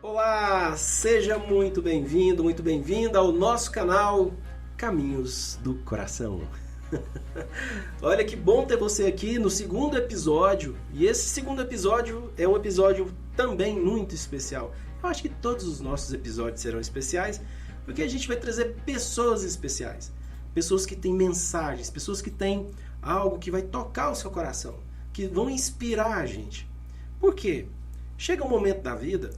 Olá, seja muito bem-vindo, muito bem-vinda ao nosso canal Caminhos do Coração. Olha que bom ter você aqui no segundo episódio, e esse segundo episódio é um episódio também muito especial. Eu acho que todos os nossos episódios serão especiais, porque a gente vai trazer pessoas especiais, pessoas que têm mensagens, pessoas que têm algo que vai tocar o seu coração, que vão inspirar a gente. Por quê? Chega um momento da vida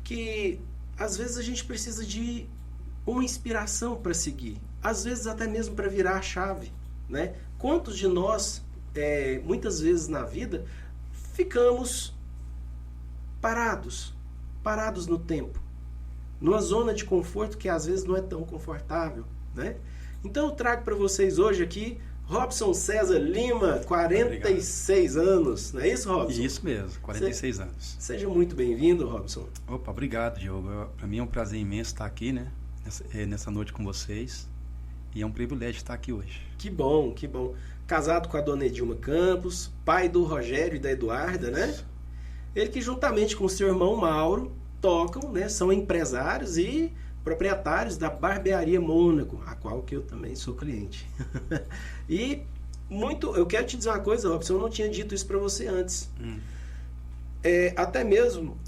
que às vezes a gente precisa de uma inspiração para seguir, às vezes até mesmo para virar a chave, né? Quantos de nós, muitas vezes na vida, ficamos parados no tempo, numa zona de conforto que às vezes não é tão confortável, né? Então eu trago para vocês hoje aqui Robson César Lima, 46 anos, não é isso, Robson? Isso mesmo, 46 anos. Seja muito bem-vindo, Robson. Opa, obrigado, Diogo. Para mim é um prazer imenso estar aqui, né? Nessa noite com vocês. E é um privilégio estar aqui hoje. Que bom, que bom. Casado com a dona Edilma Campos, pai do Rogério e da Eduarda, né? Ele que juntamente com seu irmão Mauro tocam, né? São empresários e proprietários da Barbearia Mônaco, a qual que eu também sou cliente. E eu quero te dizer uma coisa, Robson, eu não tinha dito isso para você antes. Até mesmo,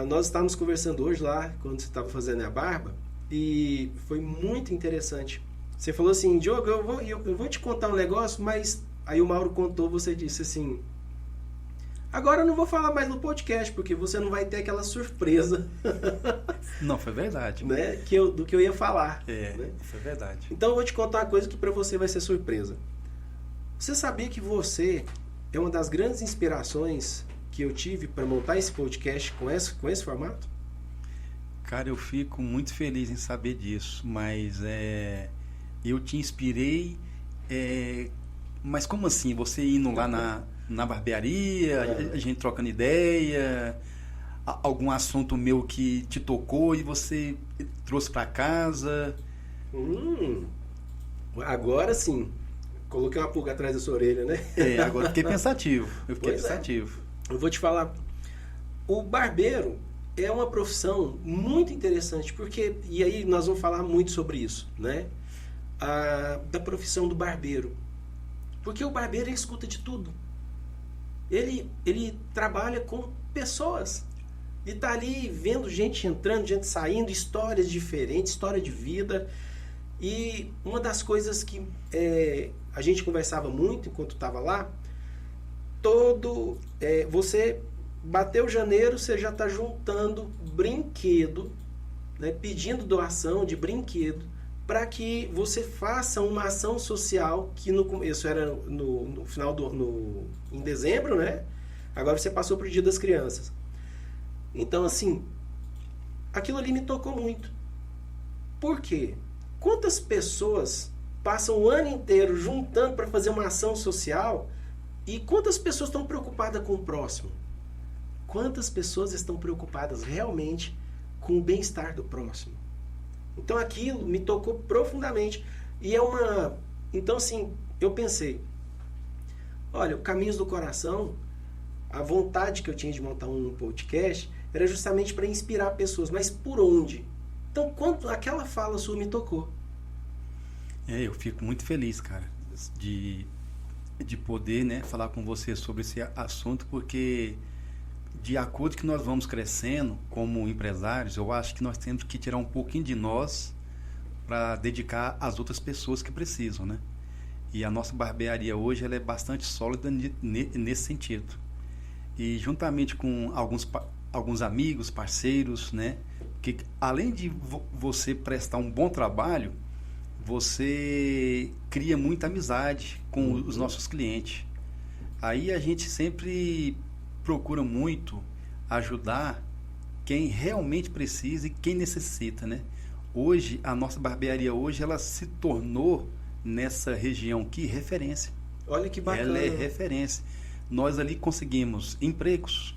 nós estávamos conversando hoje lá, quando você estava fazendo a barba, e foi muito interessante. Você falou assim, Diogo, eu vou te contar um negócio, mas aí o Mauro contou, você disse assim, agora eu não vou falar mais no podcast, porque você não vai ter aquela surpresa. Não, foi verdade. Né, do que eu ia falar. Né? Foi verdade. Então eu vou te contar uma coisa que para você vai ser surpresa. Você sabia que você é uma das grandes inspirações que eu tive para montar esse podcast com esse formato? Cara, eu fico muito feliz em saber disso, mas eu te inspirei, mas como assim? Você indo lá na barbearia, a gente trocando ideia, algum assunto meu que te tocou e você trouxe para casa? Agora sim. Coloquei uma pulga atrás da sua orelha, né? Agora eu fiquei pensativo. Eu vou te falar. O barbeiro é uma profissão muito interessante, porque, e aí nós vamos falar muito sobre isso, né? Da profissão do barbeiro. Porque o barbeiro ele escuta de tudo. Ele trabalha com pessoas. E tá ali vendo gente entrando, gente saindo, histórias diferentes, história de vida. E uma das coisas que a gente conversava muito enquanto estava lá, você bateu janeiro, você já está juntando brinquedo, né, pedindo doação de brinquedo, para que você faça uma ação social, que no começo era no final em dezembro, né? Agora você passou para o Dia das Crianças. Então, assim, aquilo ali me tocou muito. Por quê? Quantas pessoas passam o ano inteiro juntando para fazer uma ação social e quantas pessoas estão preocupadas com o próximo? Quantas pessoas estão preocupadas realmente com o bem-estar do próximo? Então aquilo me tocou profundamente. Então, assim, eu pensei, olha, o Caminhos do Coração, a vontade que eu tinha de montar um podcast era justamente para inspirar pessoas, mas por onde? Então, quanto aquela fala sua me tocou. Eu fico muito feliz, cara, de poder, né, falar com você sobre esse assunto, porque de acordo que nós vamos crescendo como empresários, eu acho que nós temos que tirar um pouquinho de nós para dedicar às outras pessoas que precisam, né? E a nossa barbearia hoje ela é bastante sólida nesse sentido. E juntamente com alguns amigos, parceiros, né, que além de você prestar um bom trabalho, você cria muita amizade com os nossos clientes. Aí a gente sempre procura muito ajudar quem realmente precisa e quem necessita, né? Hoje, a nossa barbearia hoje, ela se tornou nessa região aqui referência. Olha que bacana. Ela é referência. Nós ali conseguimos empregos,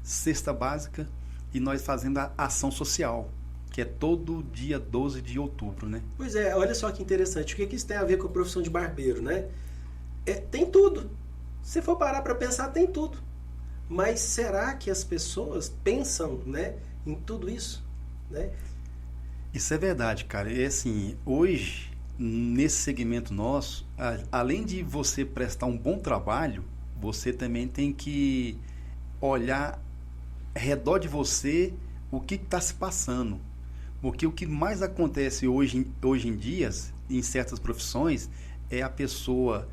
cesta básica e nós fazendo a ação social, que é todo dia 12 de outubro, né? Pois é, olha só que interessante. O que isso tem a ver com a profissão de barbeiro, né? Tem tudo. se for parar para pensar, tem tudo. Mas será que as pessoas pensam, né, em tudo isso? Né? Isso é verdade, cara. E assim, hoje, nesse segmento nosso, além de você prestar um bom trabalho, você também tem que olhar ao redor de você o que está se passando. Porque o que mais acontece hoje em dia, em certas profissões, é a pessoa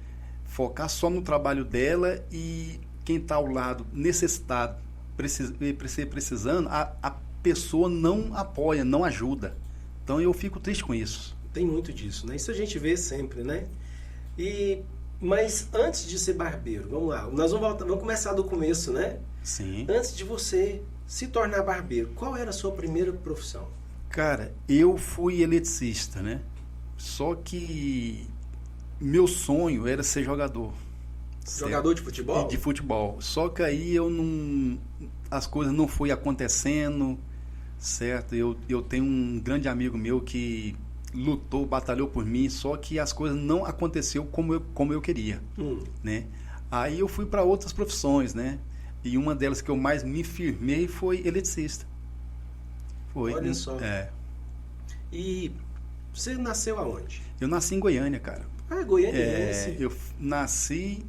focar só no trabalho dela e quem está ao lado necessitado, precisando, a pessoa não apoia, não ajuda. Então eu fico triste com isso. Tem muito disso, né? Isso a gente vê sempre, né? Mas antes de ser barbeiro, vamos lá, vamos começar do começo, né? Sim. Antes de você se tornar barbeiro, qual era a sua primeira profissão? Cara, eu fui eletricista, né? Só que meu sonho era ser jogador. Jogador de futebol? De futebol. Só que aí as coisas não foi acontecendo, certo? Eu tenho um grande amigo meu que lutou, batalhou por mim, só que as coisas não aconteceu como eu queria, né? Aí eu fui para outras profissões, né? E uma delas que eu mais me firmei foi eletricista. Foi. Olha só. É. E você nasceu aonde? Eu nasci em Goiânia, cara. Ah, Goiânia. Eu nasci,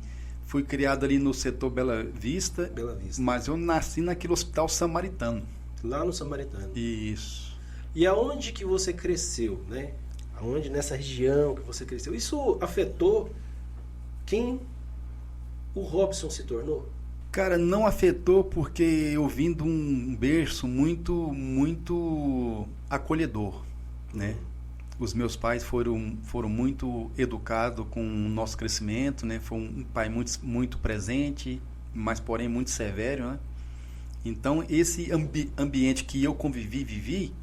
fui criado ali no setor Bela Vista. Bela Vista. Mas eu nasci naquele hospital samaritano. Lá no Samaritano. Isso. E aonde que você cresceu, né? Aonde nessa região que você cresceu? Isso afetou quem o Robson se tornou? Cara, não afetou porque eu vim de um berço muito acolhedor, né? Os meus pais foram muito educados com o nosso crescimento, né? Foi um pai muito presente, mas porém muito severo, né? Então esse ambiente que eu vivi,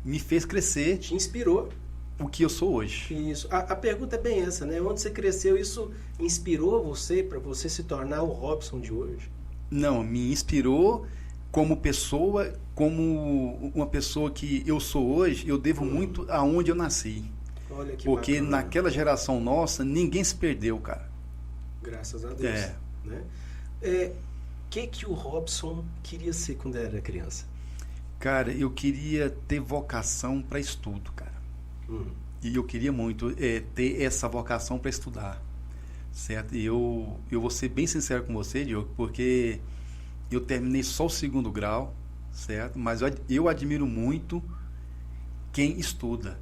me fez crescer. Te inspirou. O que eu sou hoje. Isso. A pergunta é bem essa, né? Onde você cresceu, isso inspirou você para você se tornar o Robson de hoje? Não, me inspirou como pessoa, como uma pessoa que eu sou hoje, eu devo muito aonde eu nasci. Olha que porque bacana. naquela geração nossa, ninguém se perdeu, cara. Graças a Deus. Né? Que o Robson queria ser quando era criança? Cara, eu queria ter vocação para estudo, cara. E eu queria muito ter essa vocação para estudar, certo? E eu vou ser bem sincero com você, Diogo, porque eu terminei só o 2º grau, certo? Mas eu admiro muito quem estuda.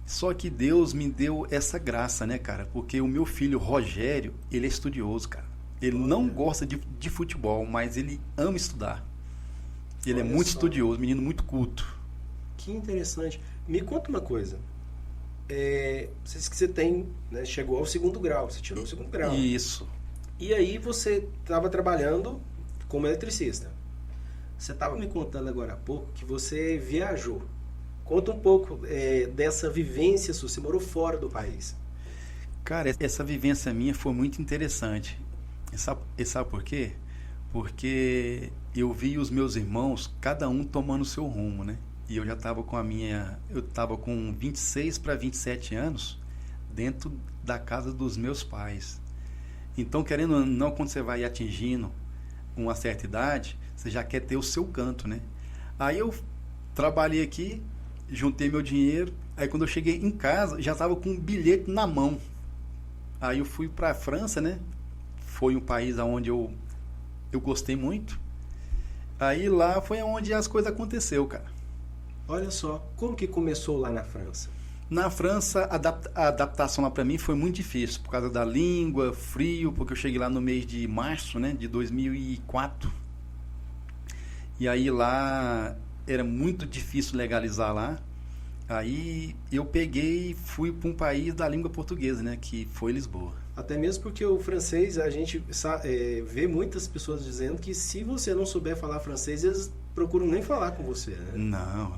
Só que Deus me deu essa graça, né, cara? Porque o meu filho, Rogério, ele é estudioso, cara. Ele não gosta de futebol, mas ele ama estudar. Ele é muito estudioso, menino muito culto. Que interessante. Me conta uma coisa. Você disse que você tem, né, chegou ao 2º grau, você tirou o 2º grau. Isso. E aí você estava trabalhando como eletricista. Você estava me contando agora há pouco que você viajou. Conta um pouco dessa vivência sua. Você morou fora do país. Cara, essa vivência minha foi muito interessante. E sabe por quê? Porque eu vi os meus irmãos, cada um tomando o seu rumo, né? E eu já estava eu estava com 26 para 27 anos dentro da casa dos meus pais. Então, querendo ou não, quando você vai atingindo uma certa idade, você já quer ter o seu canto, né? Aí eu trabalhei aqui, juntei meu dinheiro, aí quando eu cheguei em casa, já estava com um bilhete na mão. Aí eu fui para a França, né? Foi um país onde eu gostei muito. Aí lá foi onde as coisas aconteceu, cara. Olha só, como que começou lá na França? Na França, a adaptação lá para mim foi muito difícil, por causa da língua, frio, porque eu cheguei lá no mês de março, né, de 2004. E aí lá era muito difícil legalizar lá. Aí eu peguei e fui para um país da língua portuguesa, né, que foi Lisboa. Até mesmo porque o francês, a gente vê muitas pessoas dizendo que se você não souber falar francês, eles procuram nem falar com você, né? Não,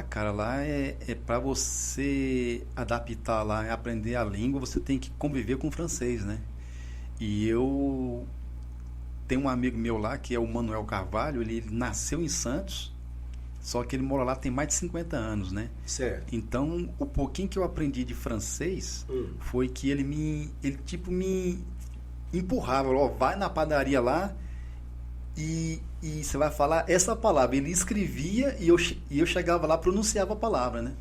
cara, lá é para você adaptar lá, aprender a língua, você tem que conviver com o francês, né? E eu tenho um amigo meu lá, que é o Manuel Carvalho, ele nasceu em Santos, só que ele mora lá tem mais de 50 anos, né? Certo. Então, o pouquinho que eu aprendi de francês foi que ele me empurrava, ó, vai na padaria lá e você vai falar essa palavra. Ele escrevia e eu chegava lá, pronunciava a palavra, né?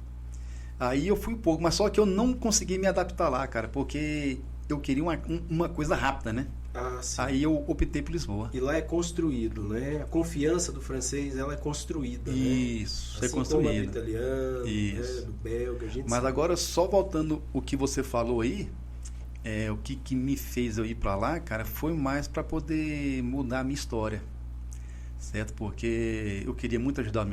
Aí eu fui um pouco, mas só que eu não consegui me adaptar lá, cara, porque eu queria uma coisa rápida, né? Ah, sim. Aí eu optei por Lisboa. E lá é construído, né? A confiança do francês, ela é construída, Isso, né? é Assim construído. como a do italiano, Isso. né? Do belga, a gente Mas sabe. agora, só voltando o que você falou aí, o que me fez eu ir para lá, cara, foi mais para poder mudar a minha história, certo? Porque eu queria muito ajudar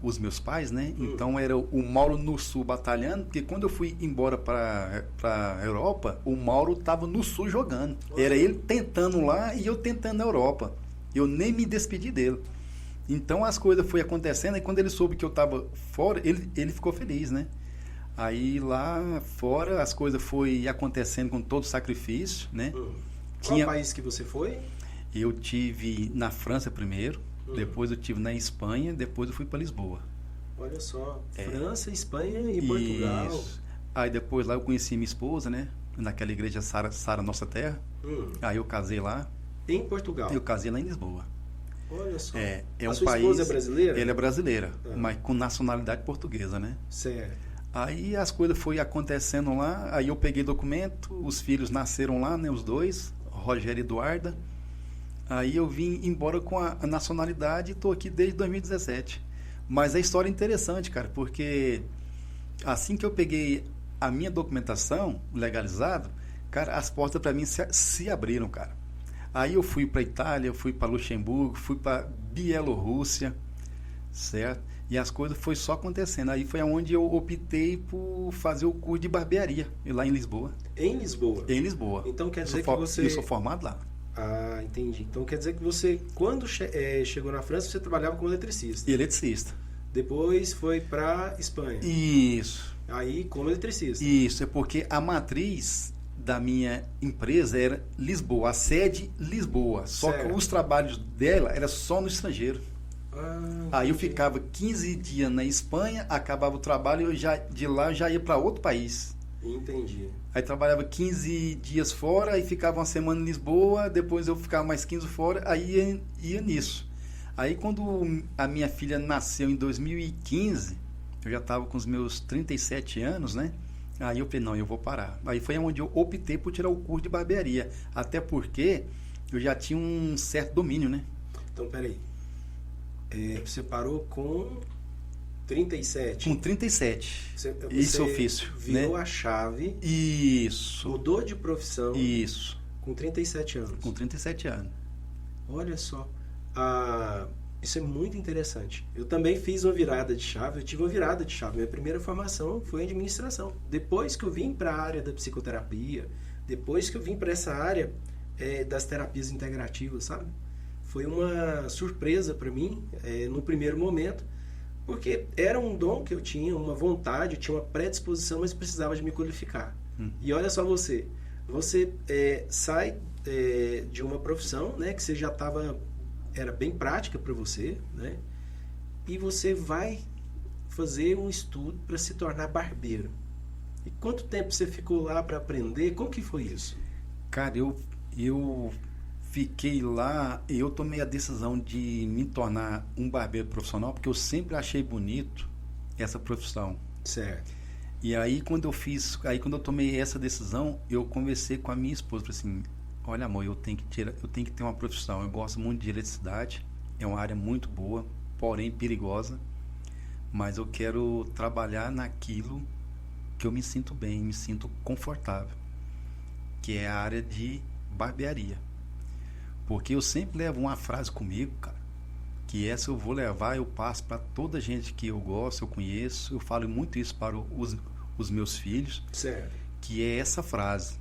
os meus pais, né? Então era o Mauro no Sul batalhando, porque quando eu fui embora para a Europa, o Mauro estava no Sul jogando. Era ele tentando lá e eu tentando na Europa. Eu nem me despedi dele. Então as coisas foram acontecendo e quando ele soube que eu estava fora, ele ficou feliz, né? Aí lá fora as coisas foi acontecendo com todo sacrifício, né? Qual país que você foi? Eu tive na França primeiro, depois eu tive na Espanha, depois eu fui para Lisboa. Olha só, França, Espanha e Portugal. Isso. Aí depois lá eu conheci minha esposa, né? Naquela igreja Sara Nossa Terra. Aí eu casei lá. Em Portugal? Eu casei lá em Lisboa. Olha só. É A um sua país. esposa é brasileira? Ela é brasileira, mas com nacionalidade portuguesa, né? Certo. Aí as coisas foram acontecendo lá, aí eu peguei documento, os filhos nasceram lá, né? Os dois, Rogério e Eduarda. Aí eu vim embora com a nacionalidade e estou aqui desde 2017. Mas a história é interessante, cara, porque assim que eu peguei a minha documentação legalizado, cara, as portas para mim se abriram, cara. Aí eu fui para Itália, eu fui para Luxemburgo, fui para Bielorrússia, certo? E as coisas foi só acontecendo. Aí foi onde eu optei por fazer o curso de barbearia, lá em Lisboa. Em Lisboa? Em Lisboa. Então quer dizer que você... Eu sou formado lá. Ah, entendi. Então quer dizer que você, quando chegou na França, você trabalhava como eletricista. Eletricista. Depois foi para Espanha. Isso. Aí como eletricista. Isso, é porque a matriz da minha empresa era Lisboa, a sede Lisboa. Só Certo. que os trabalhos dela era só no estrangeiro. Aí eu entendi. ficava 15 dias na Espanha, acabava o trabalho e de lá eu já ia para outro país. Entendi. Aí trabalhava 15 dias fora, aí ficava uma semana em Lisboa, depois eu ficava mais 15 fora, aí ia nisso. Aí quando a minha filha nasceu em 2015, eu já estava com os meus 37 anos, né? Aí eu falei, não, eu vou parar. Aí foi onde eu optei por tirar o curso de barbearia, até porque eu já tinha um certo domínio, né? Então, peraí. Você parou com 37. Com 37. Você ofício, virou né? a chave, Isso. mudou de profissão Isso. com 37 anos. Com 37 anos. Olha só. Isso é muito interessante. Eu também fiz uma virada de chave. Eu tive uma virada de chave. Minha primeira formação foi em administração. Depois que eu vim para a área da psicoterapia, depois que eu vim para essa área das terapias integrativas, sabe? Foi uma surpresa para mim no primeiro momento, porque era um dom que eu tinha, uma vontade, eu tinha uma predisposição, mas precisava de me qualificar. E olha só você sai de uma profissão, né, que você já era bem prática para você, né, e você vai fazer um estudo para se tornar barbeiro. E quanto tempo você ficou lá para aprender? Como que foi isso? Cara, eu fiquei lá e eu tomei a decisão de me tornar um barbeiro profissional porque eu sempre achei bonito essa profissão. Certo. E aí quando eu tomei essa decisão, eu conversei com a minha esposa, falei assim, olha amor, eu tenho que ter uma profissão, eu gosto muito de eletricidade, é uma área muito boa, porém perigosa, mas eu quero trabalhar naquilo que eu me sinto bem, me sinto confortável, que é a área de barbearia. Porque eu sempre levo uma frase comigo, cara, que essa eu vou levar, eu passo para toda a gente que eu gosto, eu conheço, eu falo muito isso para os meus filhos, Certo. que é essa frase.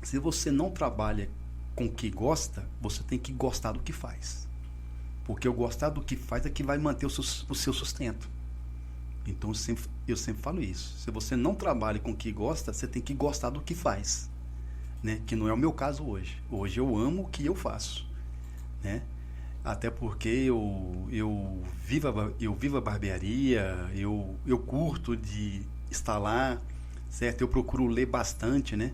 Se você não trabalha com o que gosta, você tem que gostar do que faz. Porque o gostar do que faz é que vai manter o seu sustento. Então eu sempre falo isso. Se você não trabalha com o que gosta, você tem que gostar do que faz. Né? Que não é o meu caso hoje. Hoje eu amo o que eu faço, né? Até porque eu vivo a barbearia, eu curto de estar lá, certo? Eu procuro ler bastante, né?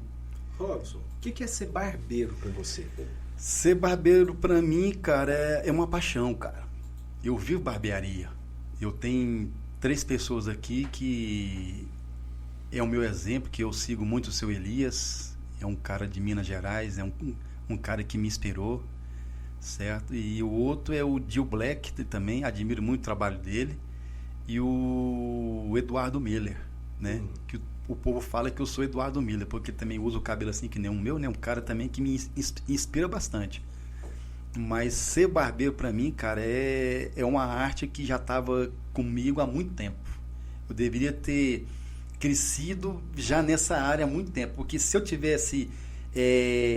Robson, o que é ser barbeiro para você? Ser barbeiro para mim, cara, é uma paixão, cara. Eu vivo barbearia. Eu tenho 3 pessoas aqui que é o meu exemplo, que eu sigo muito, o seu Elias. É um cara de Minas Gerais, é um cara que me inspirou, certo? E o outro é o Gil Black, também admiro muito o trabalho dele. E o Eduardo Miller, né? Que o povo fala que eu sou Eduardo Miller, porque também uso o cabelo assim que nem o meu, né? Um cara também que me inspira bastante. Mas ser barbeiro para mim, cara, é uma arte que já estava comigo há muito tempo. Eu deveria ter crescido já nessa área há muito tempo, porque se eu tivesse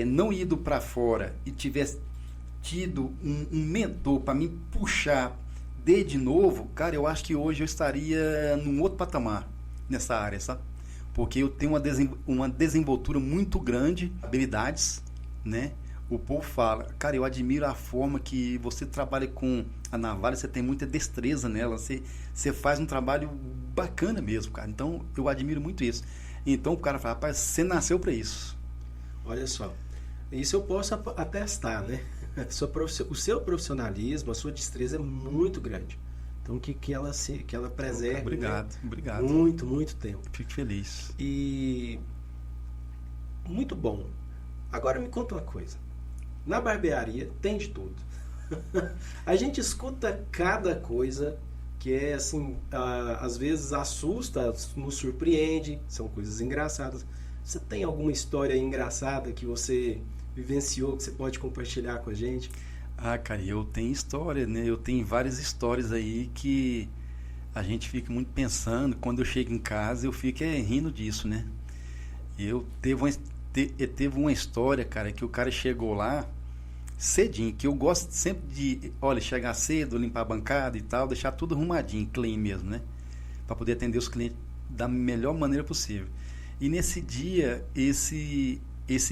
não ido para fora e tivesse tido um mentor para me puxar desde novo, cara, eu acho que hoje eu estaria num outro patamar nessa área, sabe? Porque eu tenho uma desenvoltura muito grande, habilidades, né? O povo fala, cara, eu admiro a forma que você trabalha com a navalha, você tem muita destreza nela, você faz um trabalho bacana mesmo, cara. Então, eu admiro muito isso. Então, o cara fala, rapaz, você nasceu para isso. Olha só, isso eu posso atestar, né? O seu profissionalismo, a sua destreza é muito grande. Então, que ela preserve. Obrigado, né? obrigado. Muito, muito tempo. Fico feliz. E muito bom. Agora me conta uma coisa. Na barbearia tem de tudo. A gente escuta cada coisa que é assim, às vezes assusta, nos surpreende, são coisas engraçadas. Você tem alguma história engraçada que você vivenciou, que você pode compartilhar com a gente? Ah, cara, eu tenho história, né? Eu tenho várias histórias aí que a gente fica muito pensando. Quando eu chego em casa, eu fico rindo disso, né? Teve uma história, cara, que o cara chegou lá cedinho, que eu gosto sempre de, olha, chegar cedo, limpar a bancada e tal, deixar tudo arrumadinho, clean mesmo, né? Para poder atender os clientes da melhor maneira possível. E nesse dia, esse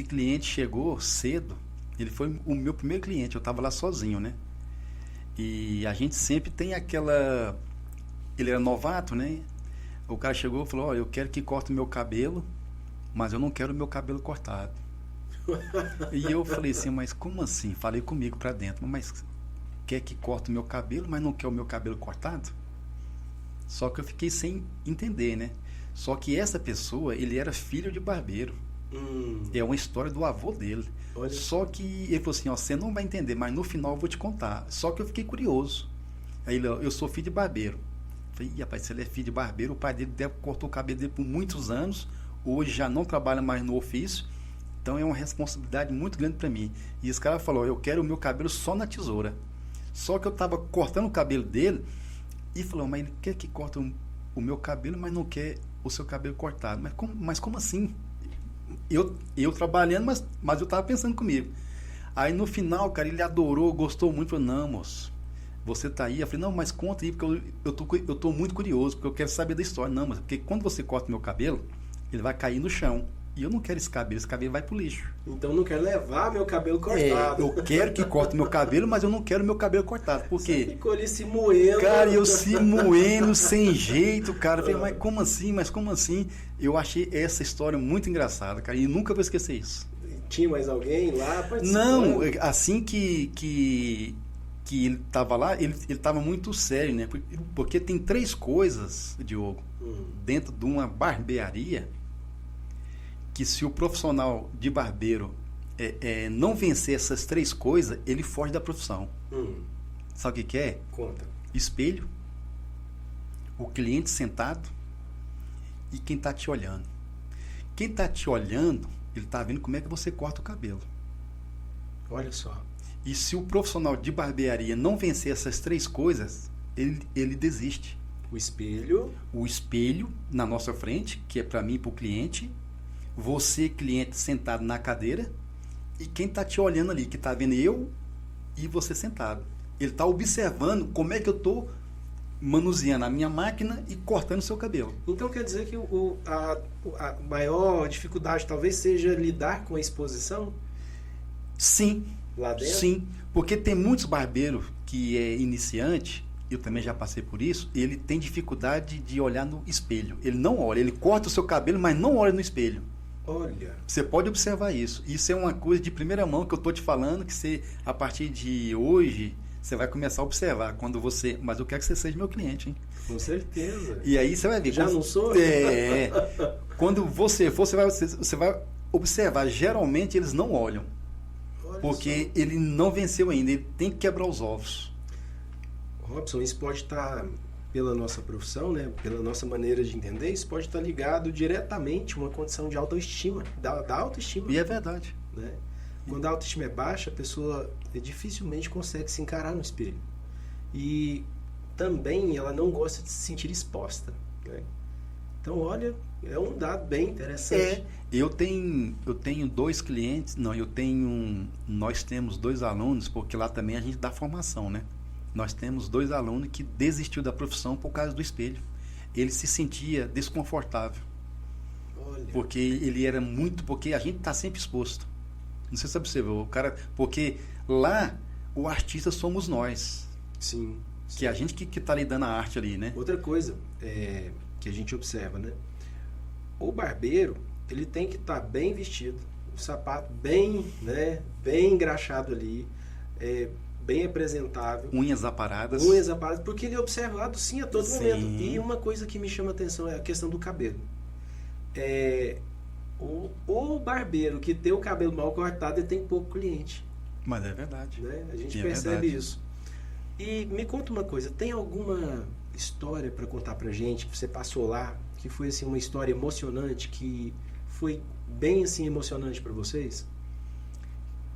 cliente chegou cedo. Ele foi o meu primeiro cliente, eu estava lá sozinho, né? E a gente sempre tem aquela... Ele era novato, né? O cara chegou e falou, eu quero que corte o meu cabelo, mas eu não quero o meu cabelo cortado. E eu falei assim, mas como assim? Falei comigo pra dentro, mas quer que corte o meu cabelo, mas não quer o meu cabelo cortado? Só que eu fiquei sem entender, né? Só que essa pessoa, ele era filho de barbeiro. É uma história do avô dele. Olha. Só que ele falou assim, você não vai entender, mas no final eu vou te contar. Só que eu fiquei curioso. Aí ele, eu sou filho de barbeiro. Falei, rapaz, se ele é filho de barbeiro, o pai dele cortou o cabelo dele por muitos anos, hoje já não trabalha mais no ofício, então é uma responsabilidade muito grande para mim. E esse cara falou, eu quero o meu cabelo só na tesoura. Só que eu tava cortando o cabelo dele e falou, mas ele quer que corte o meu cabelo, mas não quer o seu cabelo cortado. Mas como assim? Eu trabalhando, mas eu tava pensando comigo. Aí no final, cara, ele adorou, gostou muito, falou, não, moço, você tá aí? Eu falei, não, mas conta aí, porque eu tô muito curioso, porque eu quero saber da história. Não, mas porque quando você corta meu cabelo, ele vai cair no chão. E eu não quero esse cabelo vai pro lixo. Então eu não quero levar meu cabelo cortado. Eu quero que corte meu cabelo, mas eu não quero meu cabelo cortado. Por quê? Você ficou ali se moendo. Cara, eu se moendo, sem jeito, cara. Eu falei, mas como assim? Mas como assim? Eu achei essa história muito engraçada, cara, e nunca vou esquecer isso. Tinha mais alguém lá participando? Não, assim que ele tava lá, ele tava muito sério, né? Porque tem 3 coisas, Diogo, dentro de uma barbearia, que se o profissional de barbeiro não vencer essas 3 coisas, ele foge da profissão. Sabe o que é? Conta. Espelho, o cliente sentado e quem está te olhando. Quem está te olhando, ele está vendo como é que você corta o cabelo. Olha só. E se o profissional de barbearia não vencer essas 3 coisas, ele desiste. O espelho na nossa frente, que é para mim e para o cliente. Você, cliente, sentado na cadeira, e quem está te olhando ali, que está vendo eu e você sentado. Ele está observando como é que eu estou manuseando a minha máquina e cortando o seu cabelo. Então quer dizer que a maior dificuldade talvez seja lidar com a exposição? Sim. Lá dentro? Sim, porque tem muitos barbeiros que é iniciante, eu também já passei por isso, ele tem dificuldade de olhar no espelho. Ele não olha, ele corta o seu cabelo, mas não olha no espelho. Olha. Você pode observar isso. Isso é uma coisa de primeira mão que eu estou te falando, que você, a partir de hoje, você vai começar a observar. Quando você... Mas eu quero que você seja meu cliente, hein? Com certeza. E aí você vai ver. Já não sou? Quando você for, você vai observar. Geralmente eles não olham. Olha porque só. ele não venceu ainda. Ele tem que quebrar os ovos. Robson, isso pode estar, pela nossa profissão, né, pela nossa maneira de entender, isso pode estar ligado diretamente a uma condição de autoestima, da autoestima. E é verdade. Né? Quando a autoestima é baixa, a pessoa dificilmente consegue se encarar no espelho. E também ela não gosta de se sentir exposta. Né? Então, olha, é um dado bem interessante. Eu tenho 2 clientes, nós temos 2 alunos, porque lá também a gente dá formação, né? Nós temos 2 alunos que desistiu da profissão por causa do espelho. Ele se sentia desconfortável. Olha. Porque ele era porque a gente está sempre exposto. Não sei se você observou, porque lá o artista somos nós. Sim. Que é a gente que está lidando a arte ali, né? Outra coisa que a gente observa, né? O barbeiro, ele tem que estar bem vestido, o sapato bem, né, bem engraxado ali, bem apresentável. Unhas aparadas. Porque ele é observado, sim, a todo Sim. momento. E uma coisa que me chama a atenção é a questão do cabelo. O barbeiro que tem o cabelo mal cortado, ele tem pouco cliente. Mas é verdade. Né? A gente É percebe verdade. isso. E me conta uma coisa, tem alguma história para contar pra gente que você passou lá, que foi assim uma história emocionante, que foi bem assim emocionante para vocês?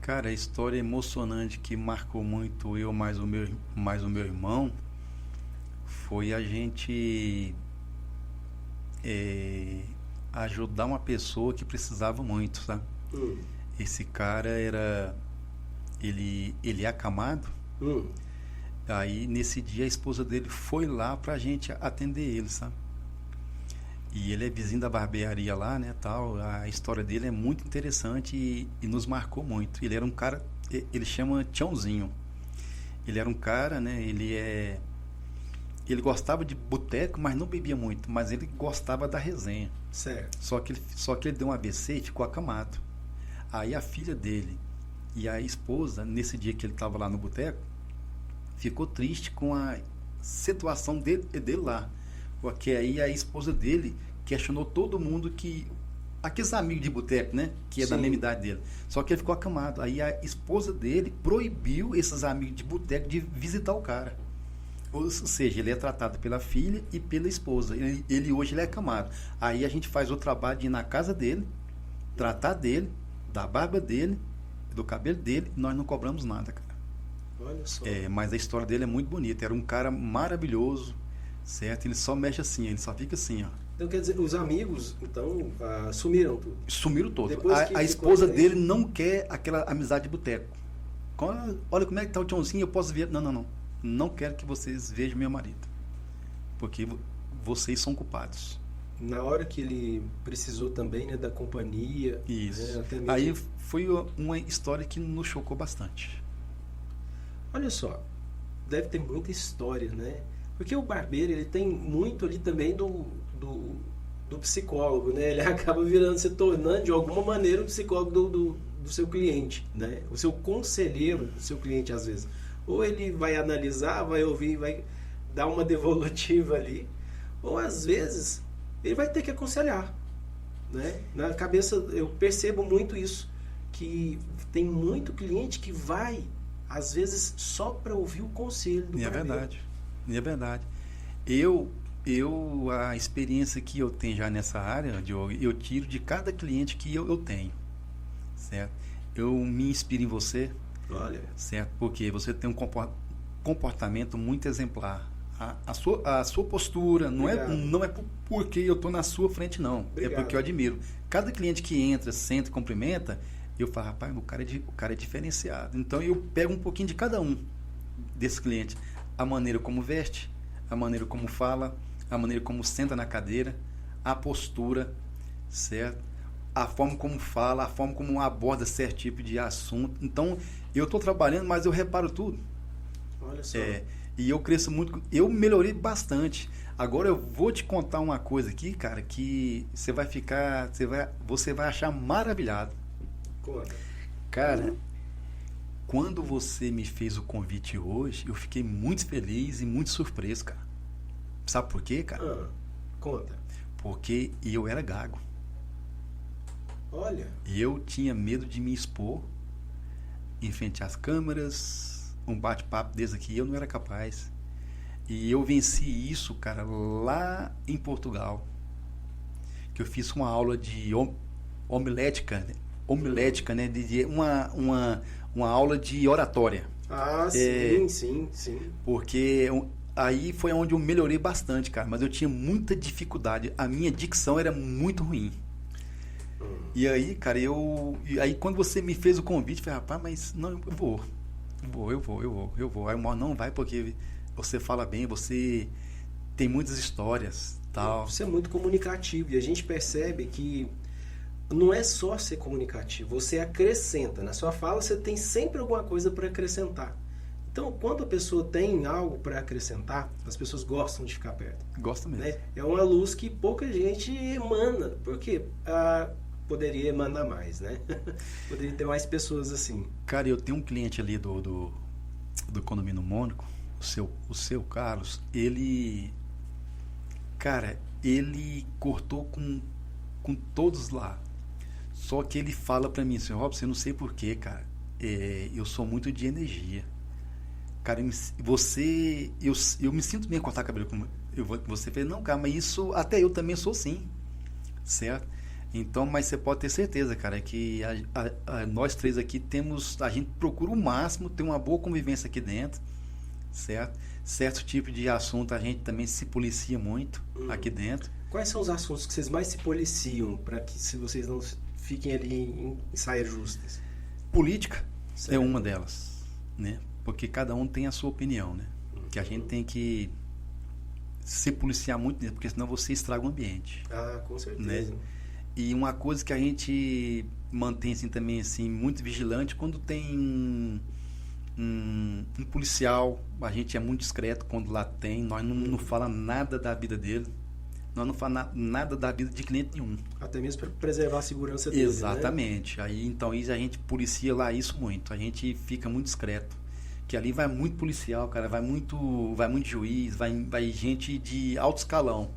Cara, a história emocionante que marcou muito eu mais o meu irmão foi a gente ajudar uma pessoa que precisava muito, sabe? Esse cara ele é acamado. Aí nesse dia a esposa dele foi lá pra gente atender ele, sabe? E ele é vizinho da barbearia lá, né, tal. A história dele é muito interessante e nos marcou muito. Ele era um cara, ele chama Tiãozinho. Ele era um cara, né, ele gostava de boteco, mas não bebia muito, mas ele gostava da resenha. Certo. Só que ele deu um AVC e ficou acamado. Aí a filha dele e a esposa, nesse dia que ele estava lá no boteco, ficou triste com a situação dele lá. Porque aí a esposa dele questionou todo mundo aqueles amigos de boteco, né? Que é da Sim. mesma idade dele. Só que ele ficou acamado. Aí a esposa dele proibiu esses amigos de boteco de visitar o cara. Ou seja, ele é tratado pela filha e pela esposa. Hoje ele é acamado. Aí a gente faz o trabalho de ir na casa dele, tratar dele, da barba dele, do cabelo dele, e nós não cobramos nada, cara. Olha só. Mas a história dele é muito bonita. Era um cara maravilhoso, certo? Ele só mexe assim, ele só fica assim, ó. Então quer dizer, os amigos, então, sumiram tudo. Sumiram todos. Depois que A ficou esposa doente. dele não quer aquela amizade de boteco. Olha como é que tá o Tiãozinho, eu posso ver. Não. Não quero que vocês vejam meu marido. Porque vocês são culpados. Na hora que ele precisou também, né, da companhia. Isso. Né, até mesmo... Aí foi uma história que nos chocou bastante. Olha só, deve ter muita história, né? Porque o barbeiro, ele tem muito ali também do psicólogo, né? Ele acaba se tornando de alguma maneira o psicólogo do seu cliente, né? O seu conselheiro do seu cliente, às vezes. Ou ele vai analisar, vai ouvir, vai dar uma devolutiva ali, ou às vezes ele vai ter que aconselhar, né? Na cabeça eu percebo muito isso, que tem muito cliente que vai às vezes só para ouvir o conselho do barbeiro. É verdade. A experiência que eu tenho já nessa área, Diogo, eu tiro de cada cliente que eu tenho, certo? Eu me inspiro em você, Olha, certo? Porque você tem um comportamento muito exemplar. A sua postura não é porque eu estou na sua frente, não. Obrigado. É porque eu admiro. Cada cliente que entra, senta, cumprimenta, eu falo, rapaz, o cara é diferenciado. Então eu pego um pouquinho de cada um desse cliente. A maneira como veste, a maneira como fala, a maneira como senta na cadeira, a postura, certo? A forma como fala, a forma como aborda certo tipo de assunto. Então, eu estou trabalhando, mas eu reparo tudo. olha só. E eu cresço muito, eu melhorei bastante. Agora eu vou te contar uma coisa aqui, cara, que você vai ficar, você vai achar maravilhado. Conta. Cara, quando você me fez o convite hoje, eu fiquei muito feliz e muito surpreso, cara. Sabe por quê, cara? Conta. Porque eu era gago. Olha. Eu tinha medo de me expor em frente às câmeras, um bate-papo desse aqui, eu não era capaz. E eu venci isso, cara, lá em Portugal. Que eu fiz uma aula de homilética, né? Uma aula de oratória. Ah, sim. Porque aí foi onde eu melhorei bastante, cara. Mas eu tinha muita dificuldade. A minha dicção era muito ruim. E aí, cara, aí quando você me fez o convite, eu falei, rapaz, mas não, eu vou. Aí o Mauro, não vai porque você fala bem, você tem muitas histórias, tal. Você é muito comunicativo e a gente percebe que não é só ser comunicativo, você acrescenta. Na sua fala você tem sempre alguma coisa para acrescentar. Então, quando a pessoa tem algo para acrescentar, as pessoas gostam de ficar perto. Gosta mesmo. Né? É uma luz que pouca gente emana, porque poderia emanar mais, né? Poderia ter mais pessoas assim. Cara, eu tenho um cliente ali do Condomínio Mônaco, o seu Carlos, ele cortou com todos lá. Só que ele fala pra mim assim, Robson, eu não sei porquê, cara, eu sou muito de energia. Cara, eu me sinto bem cortar cabelo com você. Fez, não, cara, mas isso até eu também sou sim, certo? Então, mas você pode ter certeza, cara, que nós três aqui a gente procura o máximo ter uma boa convivência aqui dentro, certo? Certo tipo de assunto a gente também se policia muito aqui dentro. Quais são os assuntos que vocês mais se policiam para que se vocês não fiquem ali em saias justas? Política é uma delas, né? Porque cada um tem a sua opinião, né? Que a gente tem que se policiar muito nisso, porque senão você estraga o ambiente. Ah, com certeza. Né? E uma coisa que a gente mantém assim, também assim, muito vigilante, quando tem um policial, a gente é muito discreto quando lá tem, nós não fala nada da vida dele, nós não fala nada da vida de cliente nenhum. Até mesmo para preservar a segurança dele. Exatamente. Né? Aí, então, a gente policia lá isso muito, a gente fica muito discreto. Que ali vai muito policial, cara, vai muito juiz, vai gente de alto escalão,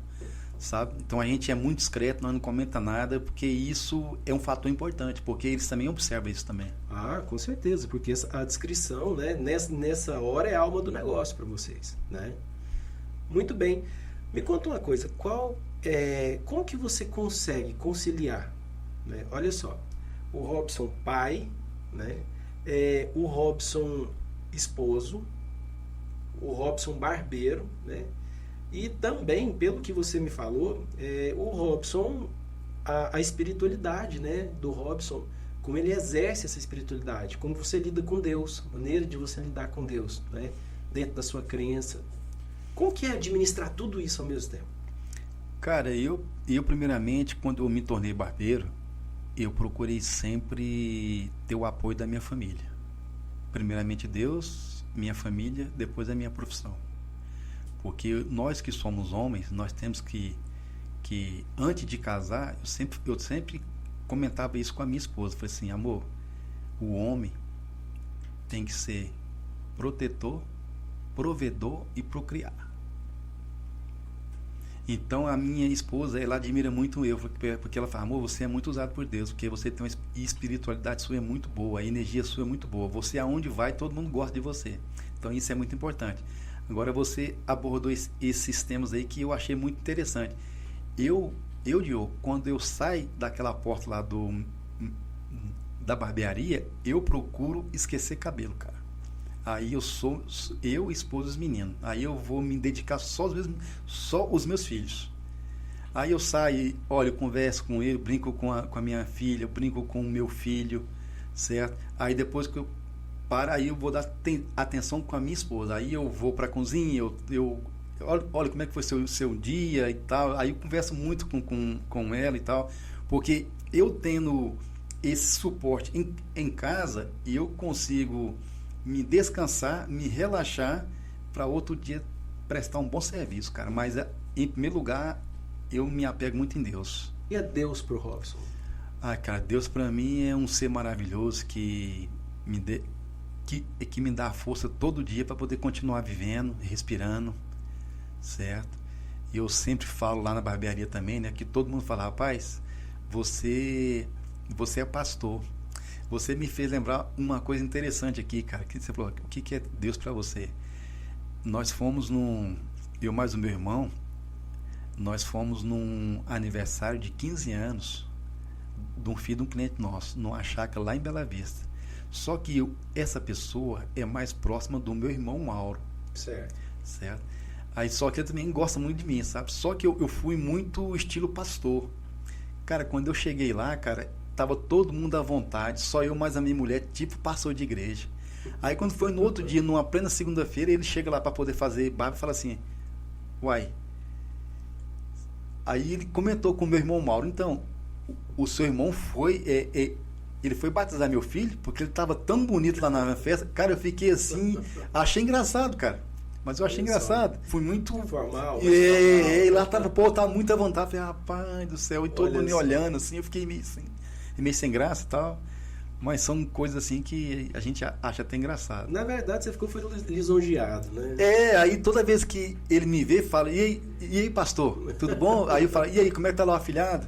sabe? Então a gente é muito discreto, nós não comenta nada, porque isso é um fator importante, porque eles também observam isso também. Ah, com certeza, porque a descrição, né, nessa hora é a alma do negócio para vocês, né? Muito bem. Me conta uma coisa, como que você consegue conciliar, né? Olha só, o Robson pai, né? O Robson esposo, o Robson barbeiro, né? E também, pelo que você me falou, o Robson, a espiritualidade, né, do Robson, como ele exerce essa espiritualidade, como você lida com Deus, a maneira de você lidar com Deus, né, dentro da sua crença. Como que é administrar tudo isso ao mesmo tempo? Cara, eu primeiramente, quando eu me tornei barbeiro, eu procurei sempre ter o apoio da minha família. Primeiramente Deus, minha família, depois a minha profissão. Porque nós que somos homens, nós temos que antes de casar, eu sempre comentava isso com a minha esposa. Falei assim, amor, o homem tem que ser protetor, provedor e procriar. Então a minha esposa, ela admira muito eu, porque ela fala, amor, você é muito usado por Deus, porque você tem uma espiritualidade sua é muito boa, a energia sua é muito boa, você aonde vai, todo mundo gosta de você. Então isso é muito importante. Agora você abordou esses temas aí que eu achei muito interessante. Diogo, quando eu saio daquela porta lá da barbearia, eu procuro esquecer cabelo, cara. Aí eu esposo os meninos. Aí eu vou me dedicar só os meus filhos. Aí eu saio, olha, eu converso com ele, brinco com a minha filha, eu brinco com o meu filho, certo? Aí depois que eu paro, aí eu vou dar atenção com a minha esposa. Aí eu vou para a cozinha, olha como é que foi seu dia e tal. Aí eu converso muito com ela e tal, porque eu tendo esse suporte em casa, eu consigo me descansar, me relaxar, para outro dia prestar um bom serviço, cara. Mas, em primeiro lugar, eu me apego muito em Deus. E é Deus pro Robson? Cara, Deus para mim é um ser maravilhoso que me dá força todo dia para poder continuar vivendo, respirando, certo? E eu sempre falo lá na barbearia também, né, que todo mundo fala, rapaz, você é pastor. Você me fez lembrar uma coisa interessante aqui, cara, que você falou, o que é Deus para você? Nós fomos eu mais o meu irmão, nós fomos num aniversário de 15 anos de um filho de um cliente nosso, numa chácara lá em Bela Vista. Só que essa pessoa é mais próxima do meu irmão Mauro. Certo? Aí só que ele também gosta muito de mim, sabe? Só que eu fui muito estilo pastor. Cara, quando eu cheguei lá, cara, tava todo mundo à vontade, só eu mais a minha mulher, tipo pastor de igreja. Aí quando foi no outro dia, numa plena segunda-feira, ele chega lá para poder fazer barba e fala assim, uai. Aí ele comentou com o meu irmão Mauro, então, o seu irmão ele foi batizar meu filho, porque ele estava tão bonito lá na festa. Cara, eu fiquei assim, achei engraçado, cara. Mas eu achei engraçado. Fui muito formal. E lá tava muito à vontade. Falei, rapaz do céu, e todo mundo me olhando assim, eu fiquei meio sem graça e tal. Mas são coisas assim que a gente acha até engraçado. Na verdade, você foi lisonjeado, né? Aí toda vez que ele me vê, fala, e aí, pastor, tudo bom? Aí eu falo, e aí, como é que tá lá o afilhado?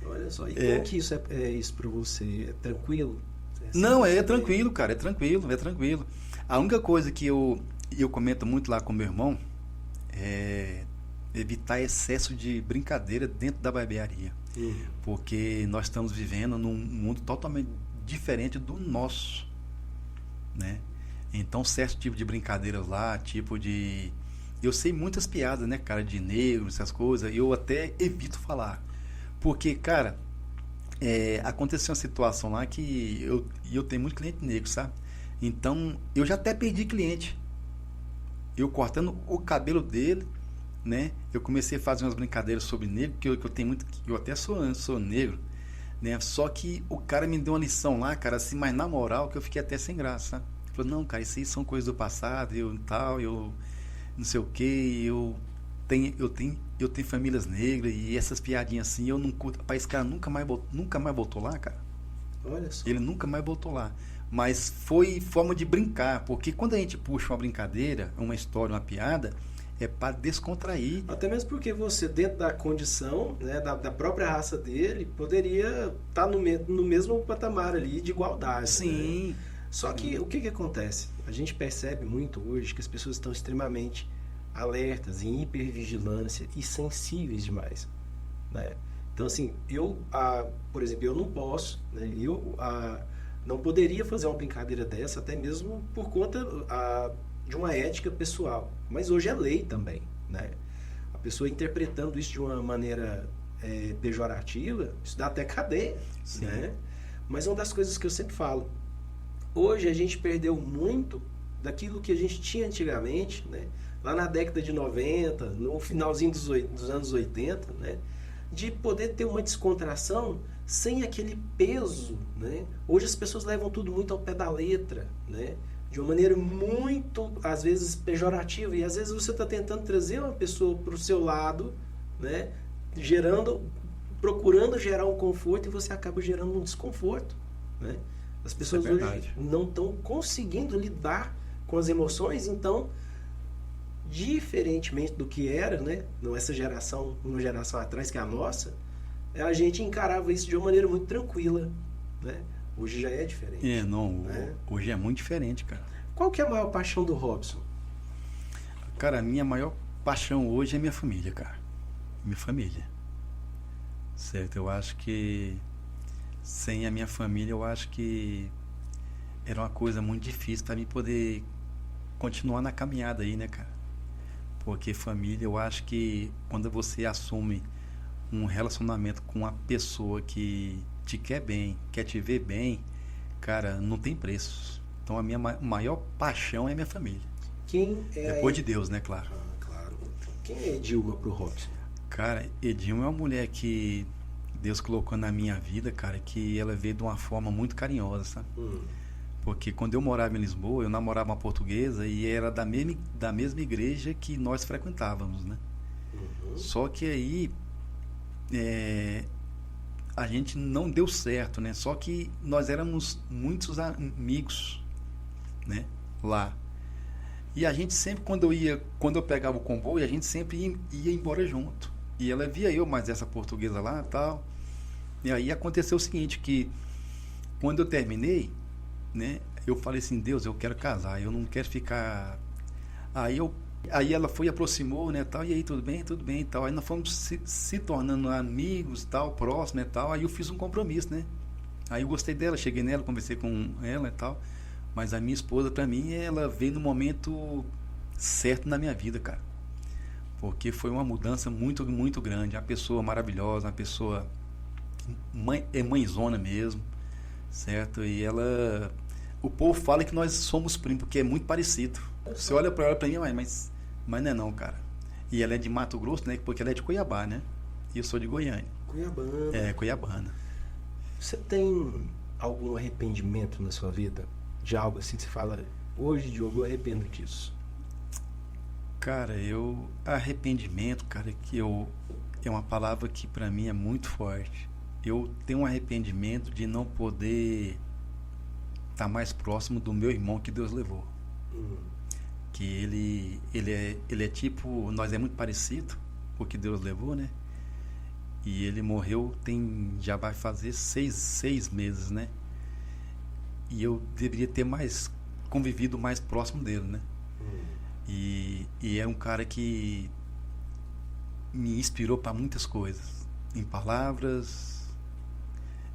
Olha só, e como que isso é isso pra você? É tranquilo? Não, é tranquilo, cara, é tranquilo. A única coisa que eu comento muito lá com meu irmão é evitar excesso de brincadeira dentro da barbearia. Porque nós estamos vivendo num mundo totalmente diferente do nosso, né? Então, certo tipo de brincadeiras lá, eu sei muitas piadas, né, cara, de negro, essas coisas, eu até evito falar. Porque, cara, aconteceu uma situação lá que eu tenho muito cliente negro, sabe? Então, eu já até perdi cliente. Eu cortando o cabelo dele, né? Eu comecei a fazer umas brincadeiras sobre negro, que eu tenho muito... Eu até sou negro, né? Só que o cara me deu uma lição lá, cara, assim, mas na moral, que eu fiquei até sem graça, sabe? Ele falou, não, cara, isso aí são coisas do passado, eu não sei o que, eu tenho famílias negras e essas piadinhas assim, eu não curto. Rapaz, esse cara nunca mais voltou lá, cara. Olha só. Ele nunca mais voltou lá. Mas foi forma de brincar, porque quando a gente puxa uma brincadeira, uma história, uma piada, é para descontrair. Até mesmo porque você, dentro da condição, né, da própria raça dele, poderia estar no mesmo patamar ali de igualdade. Sim. Né? Só que o que acontece? A gente percebe muito hoje que as pessoas estão extremamente alertas, em hipervigilância e sensíveis demais, né? Então, assim, por exemplo, eu não posso, né? Não poderia fazer uma brincadeira dessa, até mesmo por conta de uma ética pessoal. Mas hoje é lei também, né? A pessoa interpretando isso de uma maneira pejorativa, isso dá até cadeia, né? Mas uma das coisas que eu sempre falo, hoje a gente perdeu muito daquilo que a gente tinha antigamente, né? Lá na década de 90, no finalzinho dos anos 80, né? De poder ter uma descontração sem aquele peso, né? Hoje as pessoas levam tudo muito ao pé da letra, né? De uma maneira muito, às vezes, pejorativa. E às vezes você está tentando trazer uma pessoa para o seu lado, né? Procurando gerar um conforto, e você acaba gerando um desconforto, né? As pessoas hoje não estão conseguindo lidar com as emoções, então, diferentemente do que era, né? Uma geração atrás, que é a nossa, a gente encarava isso de uma maneira muito tranquila, né? Hoje já é diferente. Né? Hoje é muito diferente, cara. Qual que é a maior paixão do Robson? Cara, a minha maior paixão hoje é minha família, cara. Minha família. Certo? Eu acho que sem a minha família, eu acho que era uma coisa muito difícil para mim poder continuar na caminhada aí, né, cara? Porque família, eu acho que quando você assume um relacionamento com uma pessoa que te quer bem, quer te ver bem, cara, não tem preço. Então a minha maior paixão é minha família. Quem é depois de Deus, né, claro. Claro. Quem é Edilma pro Robson? Cara, Edilma é uma mulher que Deus colocou na minha vida, cara, que ela veio de uma forma muito carinhosa, sabe? Porque quando eu morava em Lisboa, eu namorava uma portuguesa e era da mesma igreja que nós frequentávamos, né? Só que aí a gente não deu certo, né? Só que nós éramos muitos amigos, né? Lá. E a gente sempre, quando eu pegava o comboio, a gente sempre ia embora junto. E ela via eu, mais essa portuguesa lá e tal. E aí aconteceu o seguinte, que quando eu terminei, né, eu falei assim, Deus, eu quero casar, eu não quero ficar... Aí ela foi, aproximou, né, tal, e aí tudo bem e tal. Aí nós fomos se tornando amigos, tal, próximos e tal. Aí eu fiz um compromisso, né. Aí eu gostei dela, cheguei nela, conversei com ela e tal. Mas a minha esposa, pra mim, ela veio no momento certo na minha vida, cara. Porque foi uma mudança muito, muito grande. Uma pessoa maravilhosa, uma pessoa mãezona mesmo, certo? E ela... O povo fala que nós somos primos, porque é muito parecido. Você olha pra ela, pra mim, mas não é não, cara. E ela é de Mato Grosso, né? Porque ela é de Cuiabá, né? E eu sou de Goiânia. Cuiabana. É, Cuiabana. Você tem algum arrependimento na sua vida? De algo assim que você fala, hoje, Diogo, eu arrependo disso? Cara, arrependimento, cara, é uma palavra que pra mim é muito forte. Eu tenho um arrependimento de não poder estar mais próximo do meu irmão que Deus levou. Que ele é tipo, nós é muito parecido com o que Deus levou, né? E ele morreu já vai fazer seis meses, né? E eu deveria ter convivido mais próximo dele, né? E é um cara que me inspirou para muitas coisas, em palavras,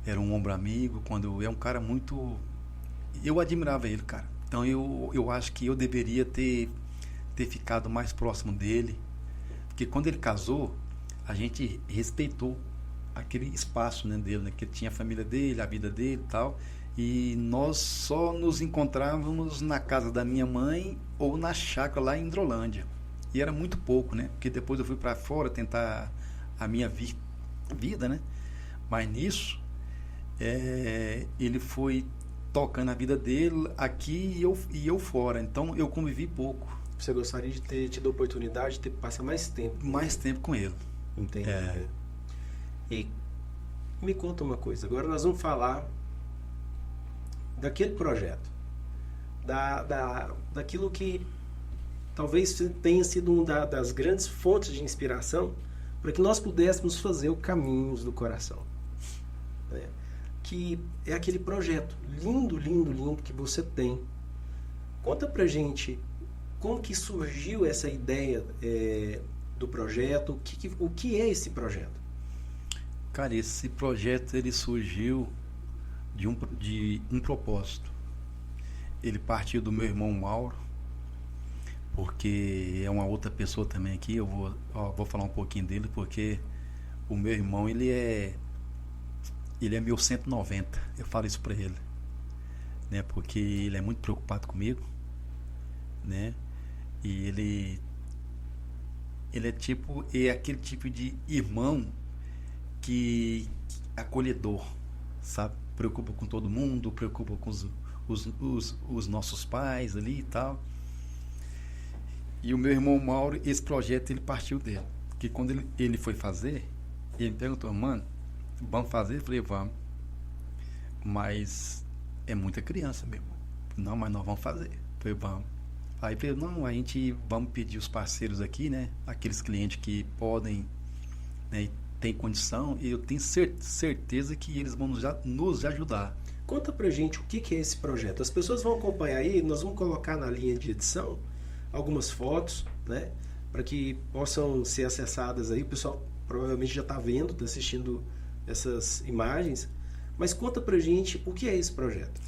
era um ombro amigo, é um cara muito... Eu admirava ele, cara. Então eu acho que eu deveria ter ficado mais próximo dele, porque quando ele casou, a gente respeitou aquele espaço, né, dele, né? Que ele tinha a família dele, a vida dele e tal, e nós só nos encontrávamos na casa da minha mãe ou na chácara lá em Hidrolândia. E era muito pouco, né? Porque depois eu fui para fora tentar a minha vida, né? Mas nisso, ele foi tocando a vida dele aqui e eu fora. Então eu convivi pouco. Você gostaria de ter tido a oportunidade de passar mais tempo? Mais tempo com ele. Entendi. E me conta uma coisa. Agora nós vamos falar daquele projeto, daquilo que talvez tenha sido uma das grandes fontes de inspiração para que nós pudéssemos fazer o Caminhos do Coração, né? Que é aquele projeto lindo, lindo, lindo que você tem. Conta pra gente como que surgiu essa ideia do projeto, o que é esse projeto? Cara, esse projeto ele surgiu de um propósito. Ele partiu do meu irmão Mauro, porque é uma outra pessoa também aqui. Eu vou falar um pouquinho dele, porque o meu irmão ele é meu 190. Eu falo isso para ele, né? Porque ele é muito preocupado comigo, né? E ele é aquele tipo de irmão que acolhedor, sabe? Preocupa com todo mundo, preocupa com os nossos pais ali e tal. E o meu irmão Mauro, esse projeto ele partiu dele. Que quando ele foi fazer, ele me perguntou, mano, vamos fazer? Eu falei, vamos. Mas é muita criança mesmo. Não, mas nós vamos fazer. Eu falei, vamos. Aí falei, não, a gente vamos pedir os parceiros aqui, né? Aqueles clientes que podem, né, tem condição, e eu tenho certeza que eles vão nos ajudar. Conta pra gente o que é esse projeto. As pessoas vão acompanhar aí, nós vamos colocar na linha de edição algumas fotos, né? Para que possam ser acessadas aí. O pessoal provavelmente já está vendo, está assistindo essas imagens. Mas conta pra gente o que é esse projeto.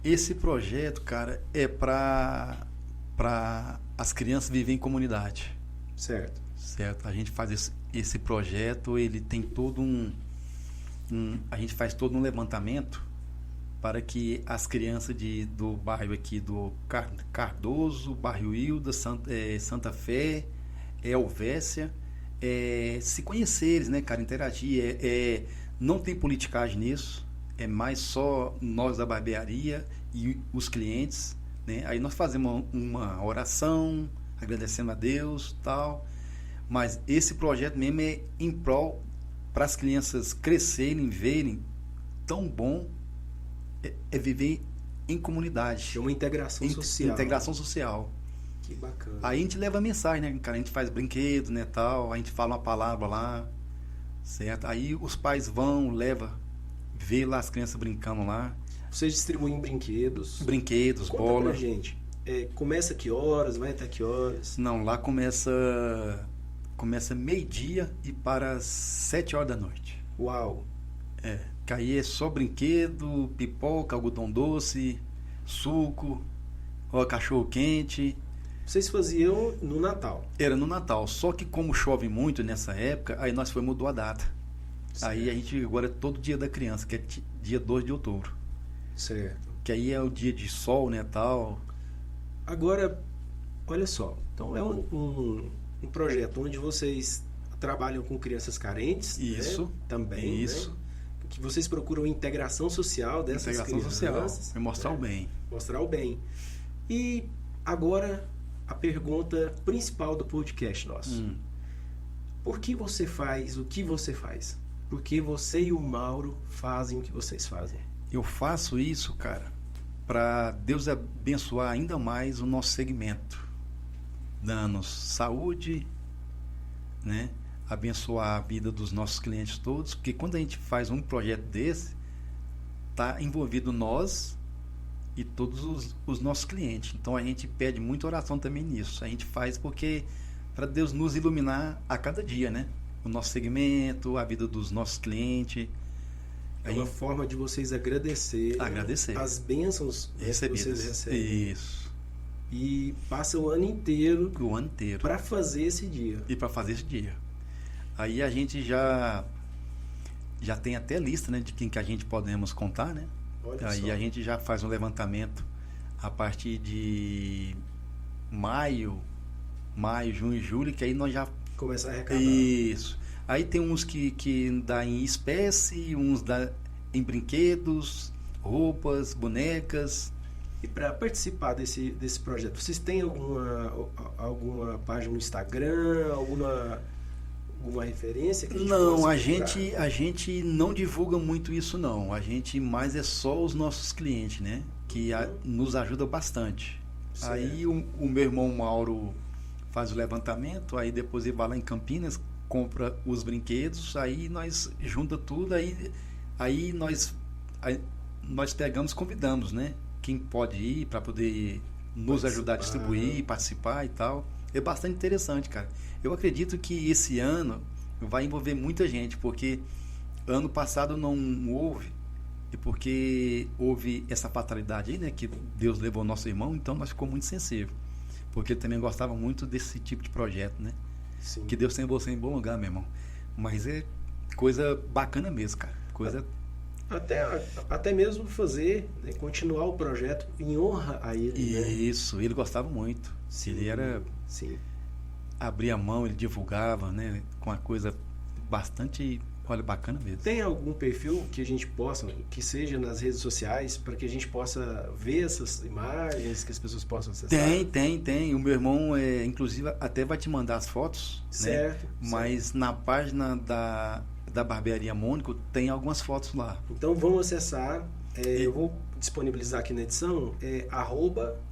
Esse projeto, cara, é para as crianças viverem em comunidade. Certo. Certo. A gente faz esse projeto, ele tem todo a gente faz todo um levantamento para que as crianças do bairro aqui do Cardoso, bairro Hilda, Santa Fé, Helvécia, se conhecerem, né, cara, interagir. Não tem politicagem nisso, é mais só nós da barbearia e os clientes, né? Aí nós fazemos uma oração, agradecendo a Deus, tal. Mas esse projeto mesmo é em prol para as crianças crescerem, verem tão bom é viver em comunidade. É uma integração social. Integração social. Que bacana. Aí a gente leva mensagem, né, cara? A gente faz brinquedos, né, tal. A gente fala uma palavra lá, certo? Aí os pais vão, vê lá as crianças brincando lá. Vocês distribuem brinquedos? Brinquedos, Conta bola. pra gente. Começa que horas? Vai até que horas? Não, lá começa meio-dia e para as 7 horas da noite. Uau! Que aí é só brinquedo, pipoca, algodão doce, suco, cachorro quente. Vocês faziam no Natal? Era no Natal, só que como chove muito nessa época, aí nós mudou a data. Certo. Aí a gente agora é todo dia da criança, que é dia 2 de outubro. Certo. Que aí é o dia de sol, né, tal. Agora, olha só, então é um projeto onde vocês trabalham com crianças carentes, Isso, né? Também, isso. Né? Que vocês procuram integração social dessas crianças. Social, é mostrar o bem. Mostrar o bem. E agora a pergunta principal do podcast nosso. Por que você faz o que você faz? Por que você e o Mauro fazem o que vocês fazem? Eu faço isso, cara, para Deus abençoar ainda mais o nosso segmento, dando saúde, né? Abençoar a vida dos nossos clientes todos, porque quando a gente faz um projeto desse, tá envolvido nós e todos os nossos clientes. Então a gente pede muita oração também nisso. A gente faz porque para Deus nos iluminar a cada dia, né? O nosso segmento, a vida dos nossos clientes. É uma forma de vocês agradecer as bênçãos recebidas. Que vocês recebem. Isso. E passa o ano inteiro para fazer esse dia. E para fazer esse dia. Aí a gente já tem até lista, né, de quem que a gente podemos contar, né? Olha aí só. A gente já faz um levantamento a partir de maio, junho e julho, que aí nós já começa a arrecadar. Isso. Aí tem uns que dá em espécie, uns dá em brinquedos, roupas, bonecas. E para participar desse projeto, vocês têm alguma página no Instagram, alguma referência que a gente Não, possa a gente não divulga muito isso não. A gente mais é só os nossos clientes, né? Que nos ajuda bastante. Certo. Aí o meu irmão Mauro faz o levantamento, aí depois ele vai lá em Campinas, compra os brinquedos, aí nós junta tudo, aí nós pegamos, convidamos, né? Quem pode ir para poder nos ajudar a distribuir, participar e tal. É bastante interessante, cara. Eu acredito que esse ano vai envolver muita gente, porque ano passado não houve, e porque houve essa fatalidade aí, né? Que Deus levou o nosso irmão, então nós ficamos muito sensíveis. Porque ele também gostava muito desse tipo de projeto, né? Sim. Que Deus tenha você em bom lugar, meu irmão. Mas é coisa bacana mesmo, cara. Até mesmo fazer, né, continuar o projeto em honra a ele. Isso, ele gostava muito. Sim. Ele era... Sim. Abria a mão, ele divulgava, né? Com uma coisa bastante... Olha, bacana mesmo. Tem algum perfil que a gente possa, que seja nas redes sociais, para que a gente possa ver essas imagens, que as pessoas possam acessar? Tem. O meu irmão, inclusive, até vai te mandar as fotos. Certo. Né? Mas na página da Barbearia Mônico tem algumas fotos lá. Então vamos acessar. Eu vou disponibilizar aqui na edição.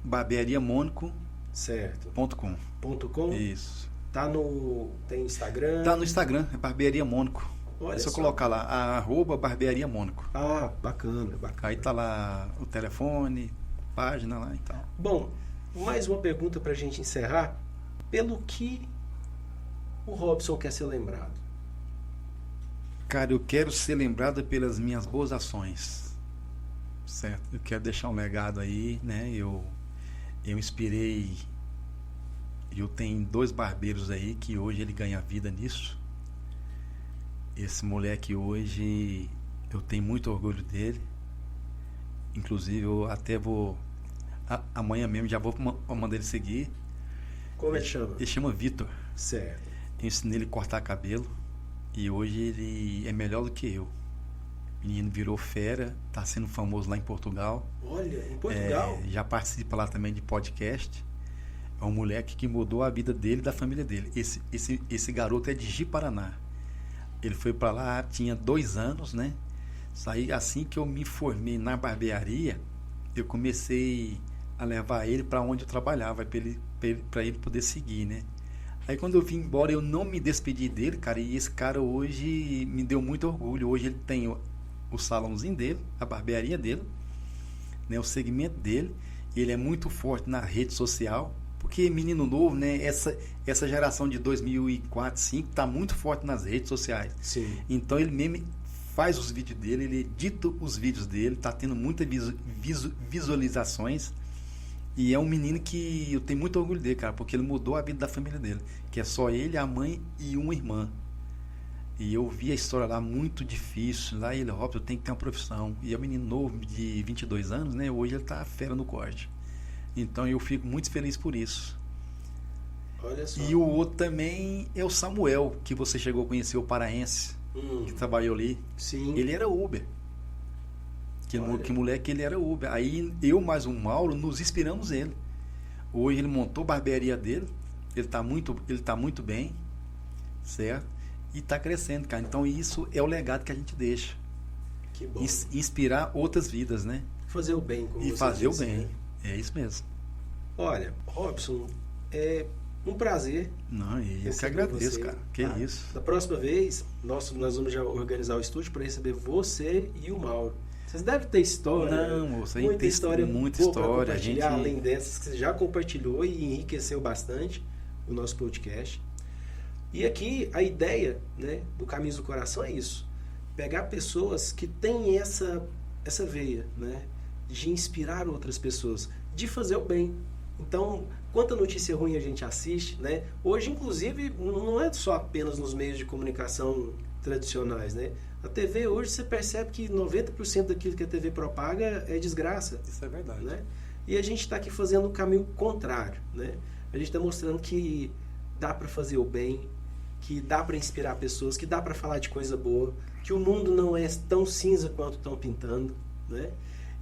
barbeariamônico.com. Certo. .com. Isso. Tem Instagram? Tá no Instagram, é Barbearia Mônico. Olha é só só colocar lá, @Barbearia Mônico. Ah, bacana. Aí tá lá o telefone, página lá e tal. Bom, mais uma pergunta pra gente encerrar. Pelo que o Robson quer ser lembrado? Cara, eu quero ser lembrado pelas minhas boas ações. Certo? Eu quero deixar um legado aí, né? Eu inspirei... Eu tenho 2 barbeiros aí que hoje ele ganha vida nisso. Esse moleque hoje, eu tenho muito orgulho dele. Inclusive, eu até vou... Amanhã mesmo já vou mandar ele seguir. Como ele chama? Ele chama Vitor. Certo. Eu ensinei ele a cortar cabelo. E hoje ele é melhor do que eu. O menino virou fera, está sendo famoso lá em Portugal. Olha, em Portugal? Já participa lá também de podcast. É um moleque que mudou a vida dele e da família dele. Esse garoto é de Ji-Paraná. Ele foi para lá, tinha 2 anos, né? Saí assim que eu me formei na barbearia, eu comecei a levar ele para onde eu trabalhava, para ele poder seguir, né? Aí quando eu vim embora, eu não me despedi dele, cara, e esse cara hoje me deu muito orgulho. Hoje ele tem o salãozinho dele, a barbearia dele, né, o segmento dele. Ele é muito forte na rede social, porque menino novo, né, essa geração de 2004, 2005 tá muito forte nas redes sociais. Sim. Então ele mesmo faz os vídeos dele, ele edita os vídeos dele, tá tendo muitas visualizações. E é um menino que eu tenho muito orgulho dele, cara, porque ele mudou a vida da família dele, que é só ele, a mãe e uma irmã. E eu vi a história lá muito difícil. Lá ele, Robson, eu tenho que ter uma profissão. E é um menino novo de 22 anos, né? Hoje ele tá fera no corte. Então eu fico muito feliz por isso. Olha só. E o outro também é o Samuel, que você chegou a conhecer, o paraense, que trabalhou ali. Sim. Ele era Uber. Que moleque, ele era Uber. Aí eu mais o Mauro nos inspiramos ele. Hoje ele montou a barbearia dele. Ele tá muito bem, certo? E tá crescendo, cara. Então isso é o legado que a gente deixa. Que bom. Inspirar outras vidas, né? Fazer o bem, como E você fazer disse, o bem. né? É isso mesmo. Olha, Robson, é um prazer. Não, eu que receber agradeço, você, cara. Que tá? isso. Da próxima vez, nós vamos já organizar o estúdio para receber você e o Mauro. Vocês devem ter história. Não, moça, aí muita tem história. muita boa pra história. compartilhar, além dessas que você já compartilhou e enriqueceu bastante o nosso podcast. E aqui a ideia, né, do Caminhos do Coração é isso. Pegar pessoas que têm essa veia, né, de inspirar outras pessoas, de fazer o bem. Então, quanta notícia ruim a gente assiste, né? Hoje, inclusive, não é só apenas nos meios de comunicação tradicionais, né? A TV hoje você percebe que 90% daquilo que a TV propaga é desgraça. Isso é verdade. Né? E a gente está aqui fazendo o caminho contrário, né? A gente está mostrando que dá para fazer o bem, que dá para inspirar pessoas, que dá para falar de coisa boa, que o mundo não é tão cinza quanto estão pintando, né?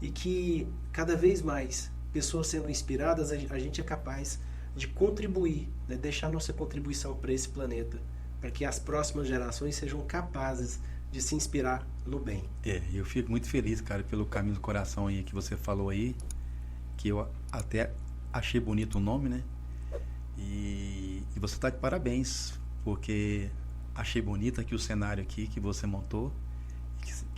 E que cada vez mais pessoas sendo inspiradas, a gente é capaz de contribuir, né? Deixar nossa contribuição para esse planeta, para que as próximas gerações sejam capazes de se inspirar no bem. Eu fico muito feliz, cara, pelo Caminho do Coração aí que você falou aí, que eu até achei bonito o nome, né? E você tá de parabéns, porque achei bonito aqui o cenário aqui que você montou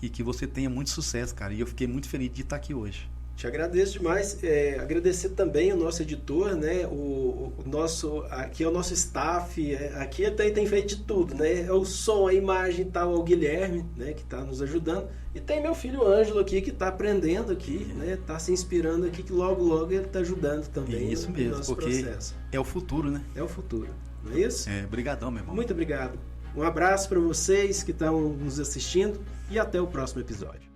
e que você tenha muito sucesso, cara. E eu fiquei muito feliz de estar aqui hoje. Te agradeço demais. Agradecer também o nosso editor, né? Aqui é o nosso staff. Aqui tem feito de tudo, né? É o som, a imagem, tá, o Guilherme, né? Que está nos ajudando. E tem meu filho Ângelo aqui, que está aprendendo aqui, né? Está se inspirando aqui, que logo ele está ajudando também. Isso mesmo, no nosso porque processo. É o futuro, né? É o futuro, não é isso? Obrigadão, meu irmão. Muito obrigado. Um abraço para vocês que estão nos assistindo e até o próximo episódio.